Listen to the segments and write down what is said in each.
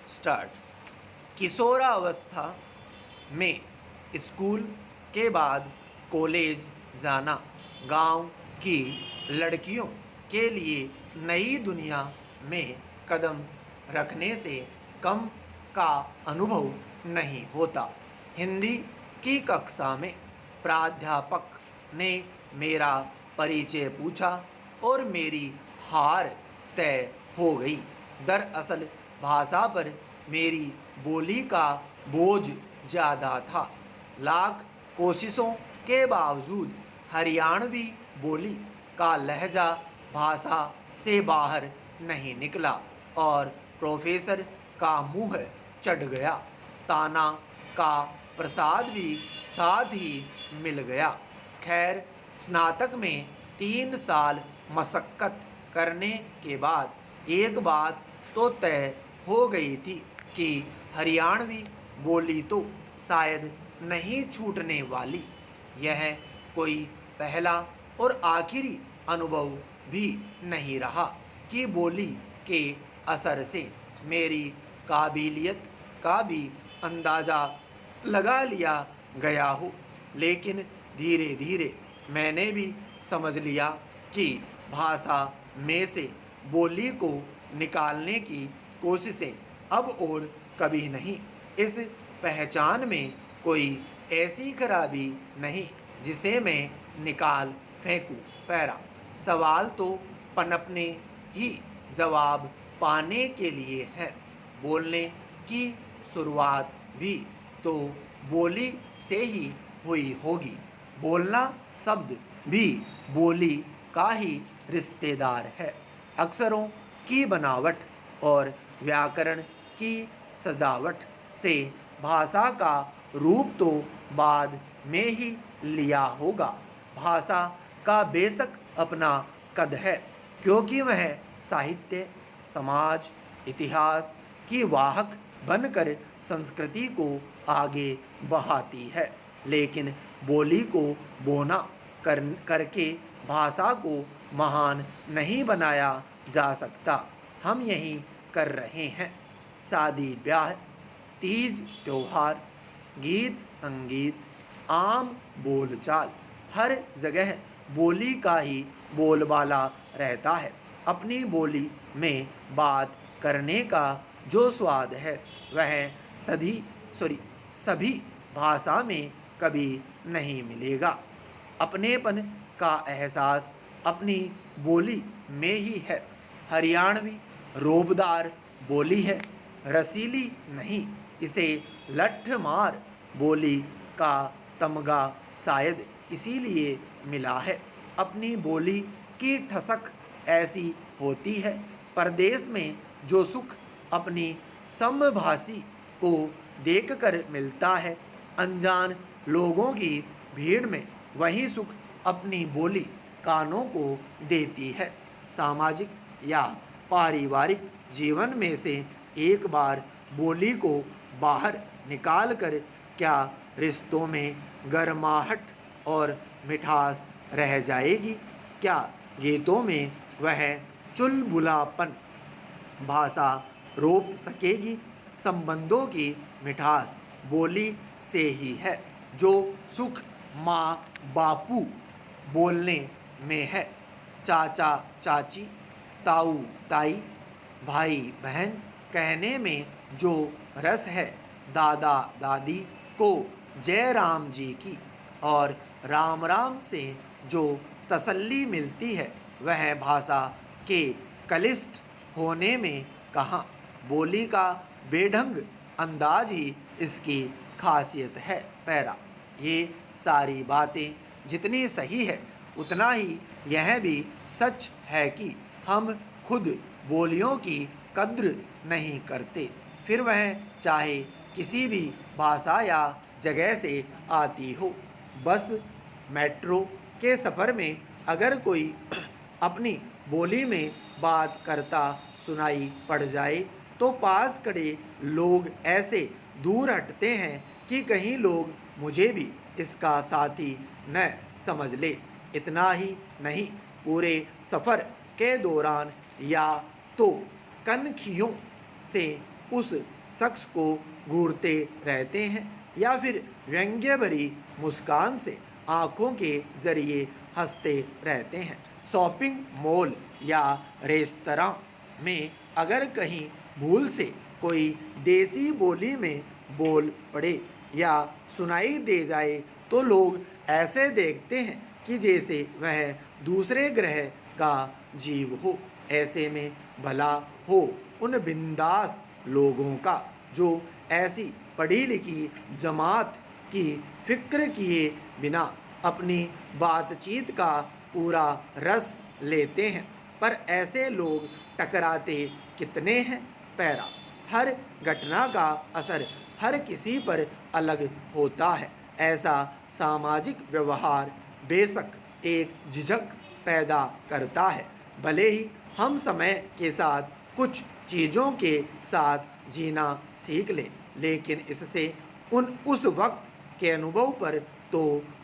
Start. किशोरावस्था में school के बाद कॉलेज जाना गांव की लड़कियों के लिए नई दुनिया में कदम रखने से कम का अनुभव नहीं होता। हिंदी की कक्षा में प्राध्यापक ने मेरा परिचय पूछा और मेरी हार तय हो गई। दरअसल भाषा पर मेरी बोली का बोझ ज़्यादा था। लाख कोशिशों के बावजूद हरियाणवी बोली का लहजा भाषा से बाहर नहीं निकला और प्रोफेसर का मुंह चढ़ गया। ताना का प्रसाद भी साथ ही मिल गया। खैर, स्नातक में 3 साल मशक्क़त करने के बाद एक बात तो तय हो गई थी कि हरियाणवी बोली तो शायद नहीं छूटने वाली। यह कोई पहला और आखिरी अनुभव भी नहीं रहा कि बोली के असर से मेरी काबिलियत का भी अंदाज़ा लगा लिया गया हो। लेकिन धीरे धीरे मैंने भी समझ लिया कि भाषा में से बोली को निकालने की कोशिशें अब और कभी नहीं। इस पहचान में कोई ऐसी खराबी नहीं जिसे मैं निकाल फेंकूं। पैरा सवाल तो पनपने ही जवाब पाने के लिए है। बोलने की शुरुआत भी तो बोली से ही हुई होगी। बोलना शब्द भी बोली का ही रिश्तेदार है। अक्षरों की बनावट और व्याकरण की सजावट से भाषा का रूप तो बाद में ही लिया होगा। भाषा का बेशक अपना कद है, क्योंकि वह साहित्य, समाज, इतिहास की वाहक बनकर संस्कृति को आगे बढ़ाती है। लेकिन बोली को बोना करके भाषा को महान नहीं बनाया जा सकता। हम यही कर रहे हैं। शादी ब्याह, तीज त्योहार, गीत संगीत, आम बोलचाल, हर जगह बोली का ही बोलबाला रहता है। अपनी बोली में बात करने का जो स्वाद है वह सभी भाषा में कभी नहीं मिलेगा। अपनेपन का एहसास अपनी बोली में ही है। हरियाणवी रोबदार बोली है, रसीली नहीं। इसे लठमार बोली का तमगा शायद इसीलिए मिला है। अपनी बोली की ठसक ऐसी होती है। परदेश में जो सुख अपनी समभाषी को देखकर मिलता है, अनजान लोगों की भीड़ में वही सुख अपनी बोली कानों को देती है। सामाजिक या पारिवारिक जीवन में से एक बार बोली को बाहर निकालकर क्या रिश्तों में गर्माहट और मिठास रह जाएगी? क्या गीतों में वह चुलबुलापन भाषा रोप सकेगी? संबंधों की मिठास बोली से ही है। जो सुख माँ बापू बोलने में है, चाचा चाची, ताऊ ताई, भाई बहन कहने में जो रस है, दादा दादी को जय राम जी की और राम राम से जो तसल्ली मिलती है, वह भाषा के कलिष्ठ होने में कहाँ। बोली का बेढंग अंदाज ही इसकी खासियत है। पैरा ये सारी बातें जितनी सही है उतना ही यह भी सच है कि हम खुद बोलियों की कद्र नहीं करते, फिर वह चाहे किसी भी भाषा या जगह से आती हो। बस मेट्रो के सफ़र में अगर कोई अपनी बोली में बात करता सुनाई पड़ जाए तो पास खड़े लोग ऐसे दूर हटते हैं कि कहीं लोग मुझे भी इसका साथी न समझ ले। इतना ही नहीं, पूरे सफ़र के दौरान या तो कनखियों से उस शख्स को घूरते रहते हैं या फिर व्यंग्य भरी मुस्कान से आँखों के जरिए हंसते रहते हैं। शॉपिंग मॉल या रेस्तरां में अगर कहीं भूल से कोई देसी बोली में बोल पड़े या सुनाई दे जाए तो लोग ऐसे देखते हैं कि जैसे वह दूसरे ग्रह का जीव हो। ऐसे में भला हो उन बिंदास लोगों का जो ऐसी पढ़ी लिखी जमात की फिक्र किए बिना अपनी बातचीत का पूरा रस लेते हैं। पर ऐसे लोग टकराते कितने हैं। पैरा हर घटना का असर हर किसी पर अलग होता है। ऐसा सामाजिक व्यवहार बेशक एक झिझक पैदा करता है। भले ही हम समय के साथ कुछ चीज़ों के साथ जीना सीख लें, लेकिन इससे उस वक्त के अनुभव पर तो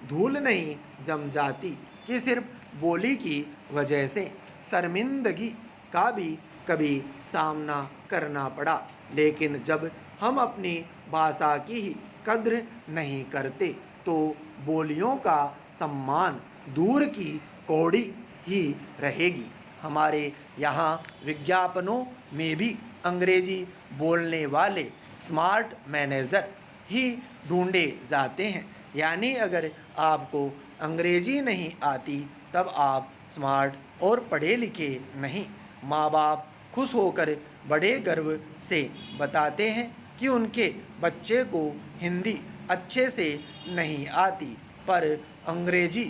धूल नहीं जम जाती कि सिर्फ बोली की वजह से शर्मिंदगी का भी कभी सामना करना पड़ा। लेकिन जब हम अपनी भाषा की ही कद्र नहीं करते तो बोलियों का सम्मान दूर की कौड़ी ही रहेगी। हमारे यहाँ विज्ञापनों में भी अंग्रेजी बोलने वाले स्मार्ट मैनेजर ही ढूंढे जाते हैं। यानी अगर आपको अंग्रेजी नहीं आती तब आप स्मार्ट और पढ़े लिखे नहीं। माँ बाप खुश होकर बड़े गर्व से बताते हैं कि उनके बच्चे को हिंदी अच्छे से नहीं आती, पर अंग्रेजी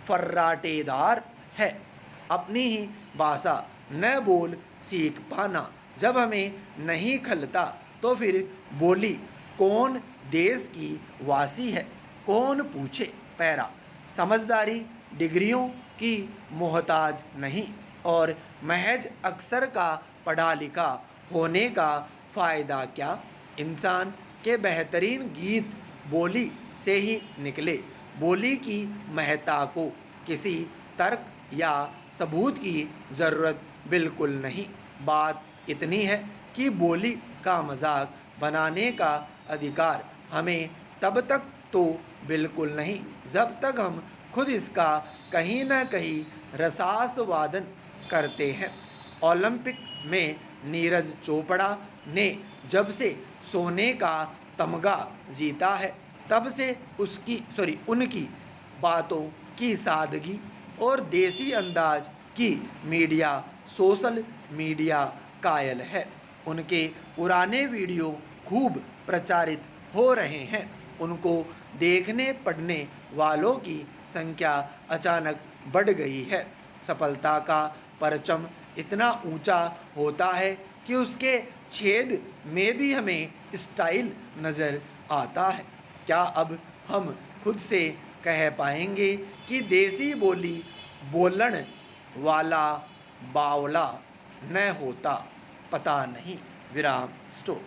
फर्राटेदार है। अपनी ही भाषा न बोल सीख पाना जब हमें नहीं खलता तो फिर बोली कौन देश की वासी है, कौन पूछे। पैरा समझदारी डिग्रियों की मोहताज नहीं और महज अक्सर का पढ़ा लिखा होने का फ़ायदा क्या। इंसान के बेहतरीन गीत बोली से ही निकले। बोली की महत्ता को किसी तर्क या सबूत की ज़रूरत बिल्कुल नहीं। बात इतनी है कि बोली का मजाक बनाने का अधिकार हमें तब तक तो बिल्कुल नहीं जब तक हम खुद इसका कहीं न कहीं रसास्वादन करते हैं। ओलंपिक में नीरज चोपड़ा ने जब से सोने का तमगा जीता है तब से उनकी बातों की सादगी और देसी अंदाज की मीडिया सोशल मीडिया कायल है। उनके पुराने वीडियो खूब प्रचारित हो रहे हैं। उनको देखने पढ़ने वालों की संख्या अचानक बढ़ गई है। सफलता का परचम इतना ऊंचा होता है कि उसके छेद में भी हमें स्टाइल नज़र आता है। क्या अब हम खुद से कह पाएंगे कि देसी बोली बोलन वाला बावला न होता? पता नहीं। विराम स्टॉप।